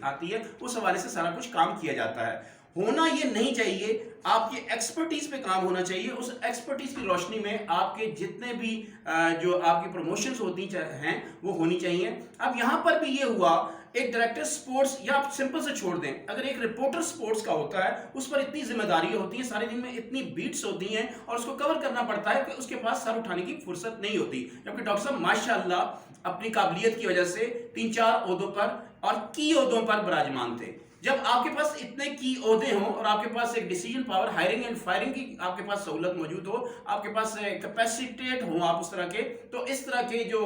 आती है, उस हवाले से सारा कुछ काम किया जाता है। होना ये नहीं चाहिए, आपकी एक्सपर्टीज पे काम होना चाहिए, उस एक्सपर्टीज की रोशनी में आपके जितने भी जो आपकी प्रमोशंस होती हैं वो होनी चाहिए। अब यहाँ पर भी ये हुआ, एक डायरेक्टर स्पोर्ट्स, या आप सिंपल से छोड़ दें, अगर एक रिपोर्टर स्पोर्ट्स का होता है उस पर इतनी जिम्मेदारी होती है, सारे दिन में इतनी बीट्स होती हैं और उसको कवर करना पड़ता है कि उसके पास सर उठाने की फुर्सत नहीं होती। जबकि डॉक्टर साहब माशाअल्लाह अपनी काबिलियत की वजह से 3-4 ओहदों पर और की ओहदों पर विराजमान थे। जब आपके पास इतने की ओहदे हों और आपके पास एक decision power, hiring and firing की आपके पास सहूलत मौजूद हो, आपके पास कैपेसिटेट हो आप उस तरह के, तो इस तरह के जो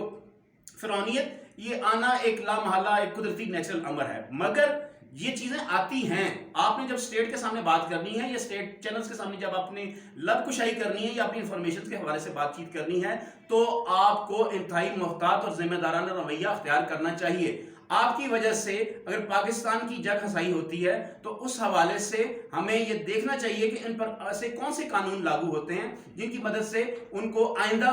फिरौनियत, ये आना एक लामहला, एक कुदरती नेचुरल अमर है। मगर ये चीजें आती हैं, आपने जब स्टेट के सामने बात करनी है या स्टेट चैनल्स के सामने जब आपने लब कुशाई करनी है या अपनी इंफॉर्मेशन के हवाले से बातचीत करनी है, तो आपको इंतहाई मोहतात और जिम्मेदाराना रवैया अख्तियार करना चाहिए। आपकी वजह से अगर पाकिस्तान की जग हसाई होती है तो उस हवाले से हमें ये देखना चाहिए कि इन पर ऐसे कौन से कानून लागू होते हैं जिनकी मदद से उनको आइंदा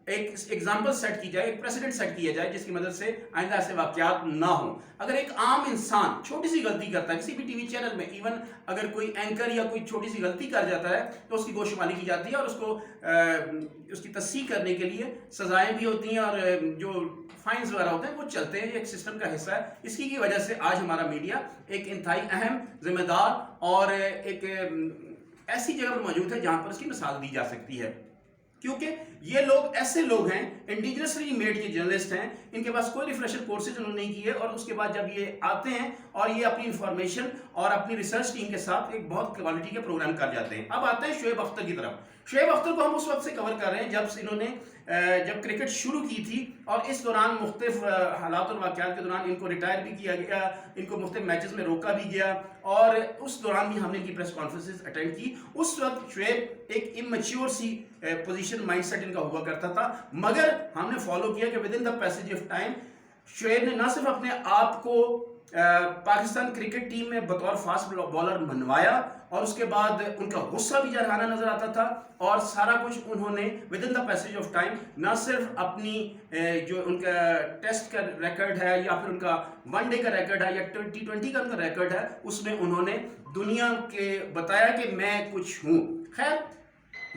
एक एग्जाम्पल सेट की जाए, एक प्रेसिडेंट सेट किया जाए, जिसकी मदद से आइंदा ऐसे वाकयात ना हो। अगर एक आम इंसान छोटी सी गलती करता है किसी भी टीवी चैनल में, इवन अगर कोई एंकर या कोई छोटी सी गलती कर जाता है तो उसकी गोशुमारी की जाती है और उसको उसकी तस्दीक करने के लिए सजाएं भी होती हैं और जो फाइन्स वगैरह होते हैं वो चलते हैं। ये एक सिस्टम का हिस्सा है। इसकी की वजह से आज हमारा मीडिया एक इंतहाई अहम, जिम्मेदार और एक ऐसी जगह पर मौजूद है जहां पर उसकी मिसाल दी जा सकती है, क्योंकि ये लोग ऐसे लोग हैं, इंडिजिनसली मेड ये जर्नलिस्ट हैं, इनके पास कोई रिफ्रेशर कोर्सेज उन्होंने नहीं किए और उसके बाद जब ये आते हैं और ये अपनी इंफॉर्मेशन और अपनी रिसर्च टीम के साथ एक बहुत क्वालिटी के प्रोग्राम कर जाते हैं। अब आते हैं शोएब अख्तर की तरफ। शोएब अख्तर को हम उस वक्त से कवर कर रहे हैं जब इन्होंने जब क्रिकेट शुरू की थी और इस दौरान मुख्तलिफ हालात और वाक़यात के दौरान इनको रिटायर भी किया गया, इनको मुख्तलिफ मैचेस में रोका भी गया और उस दौरान भी हमने इनकी प्रेस कॉन्फ्रेंसेस अटेंड की। उस वक्त शोएब एक इमेच्योर सी पोजीशन, माइंडसेट इनका हुआ करता था, मगर हमने फॉलो किया कि with in the passage of time Shoaib ने न सिर्फ अपने आप को पाकिस्तान क्रिकेट टीम में बतौर फास्ट बॉलर मनवाया और उसके बाद उनका गुस्सा भी जरहाना नजर आता था और सारा कुछ उन्होंने with in the passage of time न सिर्फ अपनी जो उनका टेस्ट का रिकॉर्ड है या फिर उनका वनडे का रिकॉर्ड है या T20 का उनका रिकॉर्ड है, उसमें उन्होंने दुनिया के बताया कि मैं कुछ हूं। खैर,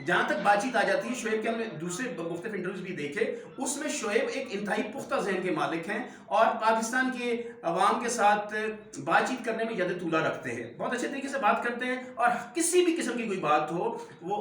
जहां तक बातचीत आ जाती है शोएब के, हमने दूसरे मुख्तलिफ इंटरव्यूज भी देखे, उसमें शोएब एक इंतहाई पुख्ता ज़हन के मालिक हैं और पाकिस्तान के अवाम के साथ बातचीत करने में यद तुला रखते हैं, बहुत अच्छे तरीके से बात करते हैं और किसी भी किस्म की कोई बात हो वो